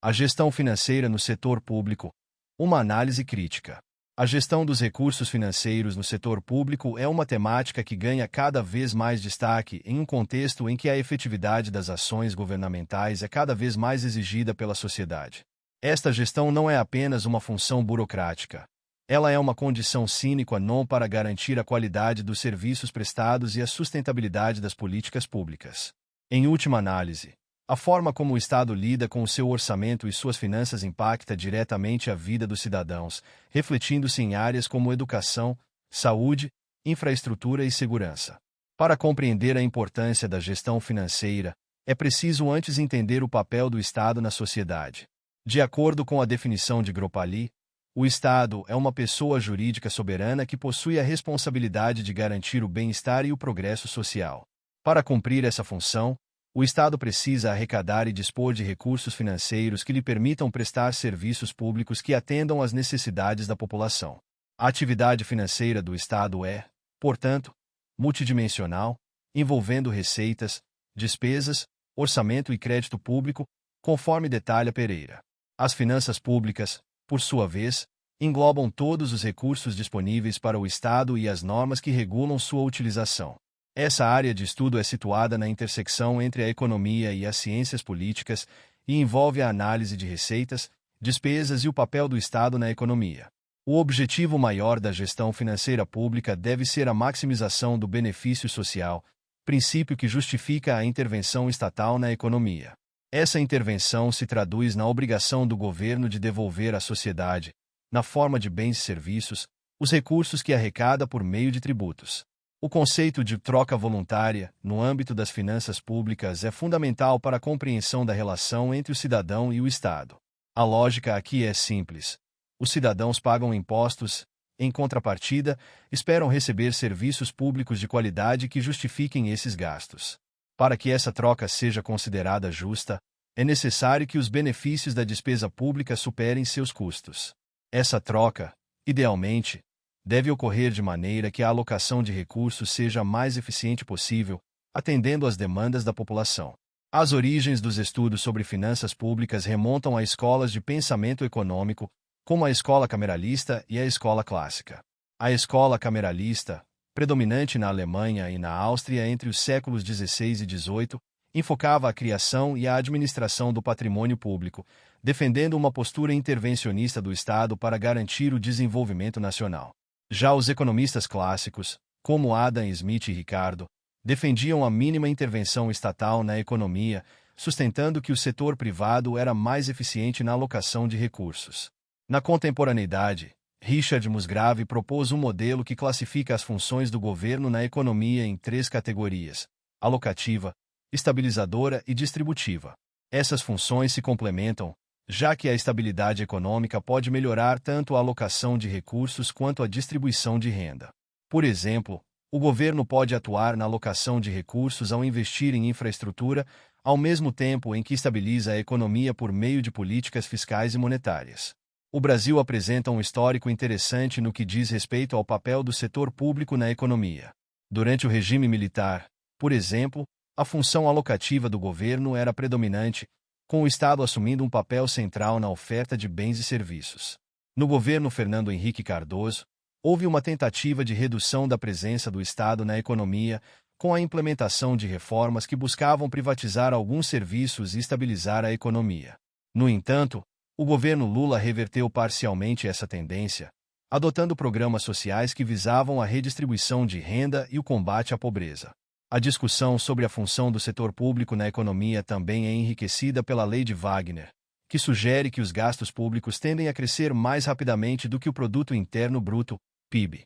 A gestão financeira no setor público. Uma análise crítica. A gestão dos recursos financeiros no setor público é uma temática que ganha cada vez mais destaque em um contexto em que a efetividade das ações governamentais é cada vez mais exigida pela sociedade. Esta gestão não é apenas uma função burocrática. Ela é uma condição sine qua non para garantir a qualidade dos serviços prestados e a sustentabilidade das políticas públicas. Em última análise, a forma como o Estado lida com o seu orçamento e suas finanças impacta diretamente a vida dos cidadãos, refletindo-se em áreas como educação, saúde, infraestrutura e segurança. Para compreender a importância da gestão financeira, é preciso antes entender o papel do Estado na sociedade. De acordo com a definição de Gropali, o Estado é uma pessoa jurídica soberana que possui a responsabilidade de garantir o bem-estar e o progresso social. Para cumprir essa função, o Estado precisa arrecadar e dispor de recursos financeiros que lhe permitam prestar serviços públicos que atendam às necessidades da população. A atividade financeira do Estado é, portanto, multidimensional, envolvendo receitas, despesas, orçamento e crédito público, conforme detalha Pereira. As finanças públicas, por sua vez, englobam todos os recursos disponíveis para o Estado e as normas que regulam sua utilização. Essa área de estudo é situada na intersecção entre a economia e as ciências políticas e envolve a análise de receitas, despesas e o papel do Estado na economia. O objetivo maior da gestão financeira pública deve ser a maximização do benefício social, princípio que justifica a intervenção estatal na economia. Essa intervenção se traduz na obrigação do governo de devolver à sociedade, na forma de bens e serviços, os recursos que arrecada por meio de tributos. O conceito de troca voluntária, no âmbito das finanças públicas, é fundamental para a compreensão da relação entre o cidadão e o Estado. A lógica aqui é simples. Os cidadãos pagam impostos, em contrapartida, esperam receber serviços públicos de qualidade que justifiquem esses gastos. Para que essa troca seja considerada justa, é necessário que os benefícios da despesa pública superem seus custos. Essa troca, idealmente, deve ocorrer de maneira que a alocação de recursos seja a mais eficiente possível, atendendo às demandas da população. As origens dos estudos sobre finanças públicas remontam a escolas de pensamento econômico, como a escola cameralista e a escola clássica. A escola cameralista, predominante na Alemanha e na Áustria entre os séculos XVI e XVIII, enfocava a criação e a administração do patrimônio público, defendendo uma postura intervencionista do Estado para garantir o desenvolvimento nacional. Já os economistas clássicos, como Adam Smith e Ricardo, defendiam a mínima intervenção estatal na economia, sustentando que o setor privado era mais eficiente na alocação de recursos. Na contemporaneidade, Richard Musgrave propôs um modelo que classifica as funções do governo na economia em 3 categorias: alocativa, estabilizadora e distributiva. Essas funções se complementam, já que a estabilidade econômica pode melhorar tanto a alocação de recursos quanto a distribuição de renda. Por exemplo, o governo pode atuar na alocação de recursos ao investir em infraestrutura, ao mesmo tempo em que estabiliza a economia por meio de políticas fiscais e monetárias. O Brasil apresenta um histórico interessante no que diz respeito ao papel do setor público na economia. Durante o regime militar, por exemplo, a função alocativa do governo era predominante, com o Estado assumindo um papel central na oferta de bens e serviços. No governo Fernando Henrique Cardoso, houve uma tentativa de redução da presença do Estado na economia, com a implementação de reformas que buscavam privatizar alguns serviços e estabilizar a economia. No entanto, o governo Lula reverteu parcialmente essa tendência, adotando programas sociais que visavam a redistribuição de renda e o combate à pobreza. A discussão sobre a função do setor público na economia também é enriquecida pela Lei de Wagner, que sugere que os gastos públicos tendem a crescer mais rapidamente do que o Produto Interno Bruto, PIB.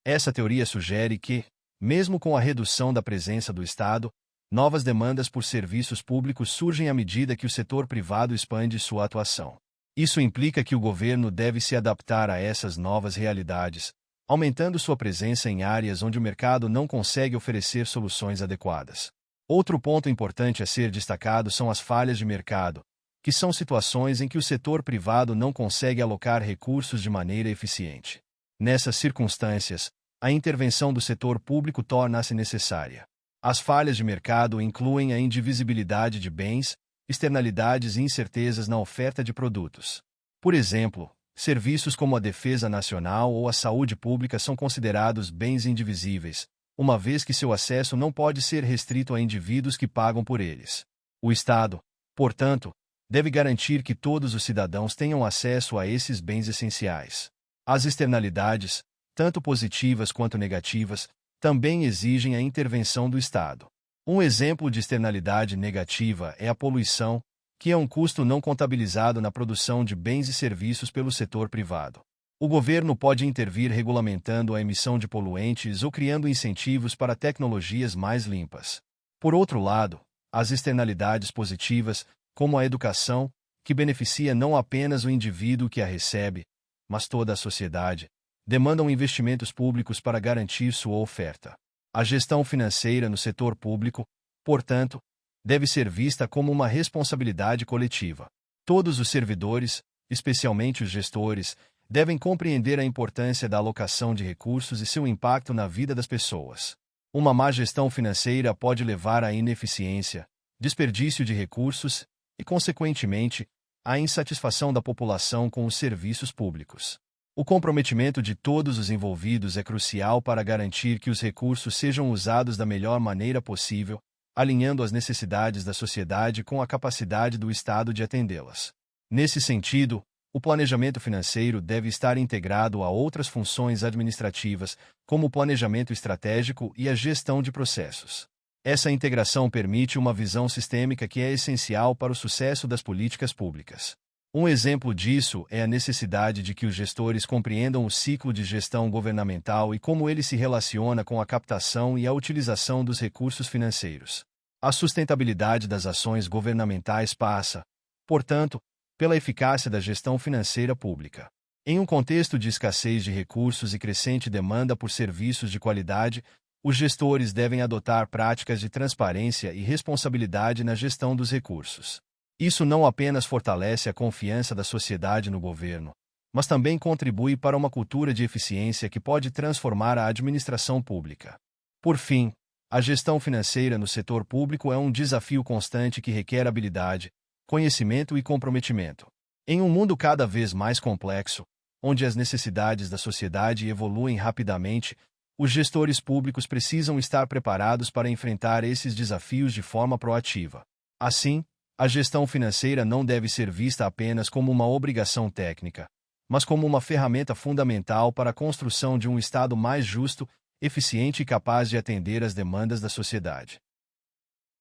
Essa teoria sugere que, mesmo com a redução da presença do Estado, novas demandas por serviços públicos surgem à medida que o setor privado expande sua atuação. Isso implica que o governo deve se adaptar a essas novas realidades, aumentando sua presença em áreas onde o mercado não consegue oferecer soluções adequadas. Outro ponto importante a ser destacado são as falhas de mercado, que são situações em que o setor privado não consegue alocar recursos de maneira eficiente. Nessas circunstâncias, a intervenção do setor público torna-se necessária. As falhas de mercado incluem a indivisibilidade de bens, externalidades e incertezas na oferta de produtos. Por exemplo, serviços como a defesa nacional ou a saúde pública são considerados bens indivisíveis, uma vez que seu acesso não pode ser restrito a indivíduos que pagam por eles. O Estado, portanto, deve garantir que todos os cidadãos tenham acesso a esses bens essenciais. As externalidades, tanto positivas quanto negativas, também exigem a intervenção do Estado. Um exemplo de externalidade negativa é a poluição, que é um custo não contabilizado na produção de bens e serviços pelo setor privado. O governo pode intervir regulamentando a emissão de poluentes ou criando incentivos para tecnologias mais limpas. Por outro lado, as externalidades positivas, como a educação, que beneficia não apenas o indivíduo que a recebe, mas toda a sociedade, demandam investimentos públicos para garantir sua oferta. A gestão financeira no setor público, portanto, deve ser vista como uma responsabilidade coletiva. Todos os servidores, especialmente os gestores, devem compreender a importância da alocação de recursos e seu impacto na vida das pessoas. Uma má gestão financeira pode levar à ineficiência, desperdício de recursos e, consequentemente, à insatisfação da população com os serviços públicos. O comprometimento de todos os envolvidos é crucial para garantir que os recursos sejam usados da melhor maneira possível, alinhando as necessidades da sociedade com a capacidade do Estado de atendê-las. Nesse sentido, o planejamento financeiro deve estar integrado a outras funções administrativas, como o planejamento estratégico e a gestão de processos. Essa integração permite uma visão sistêmica que é essencial para o sucesso das políticas públicas. Um exemplo disso é a necessidade de que os gestores compreendam o ciclo de gestão governamental e como ele se relaciona com a captação e a utilização dos recursos financeiros. A sustentabilidade das ações governamentais passa, portanto, pela eficácia da gestão financeira pública. Em um contexto de escassez de recursos e crescente demanda por serviços de qualidade, os gestores devem adotar práticas de transparência e responsabilidade na gestão dos recursos. Isso não apenas fortalece a confiança da sociedade no governo, mas também contribui para uma cultura de eficiência que pode transformar a administração pública. Por fim, a gestão financeira no setor público é um desafio constante que requer habilidade, conhecimento e comprometimento. Em um mundo cada vez mais complexo, onde as necessidades da sociedade evoluem rapidamente, os gestores públicos precisam estar preparados para enfrentar esses desafios de forma proativa. Assim, a gestão financeira não deve ser vista apenas como uma obrigação técnica, mas como uma ferramenta fundamental para a construção de um Estado mais justo, eficiente e capaz de atender às demandas da sociedade.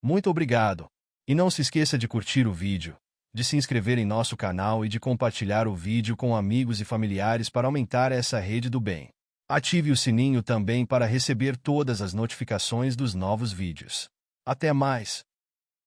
Muito obrigado! E não se esqueça de curtir o vídeo, de se inscrever em nosso canal e de compartilhar o vídeo com amigos e familiares para aumentar essa rede do bem. Ative o sininho também para receber todas as notificações dos novos vídeos. Até mais!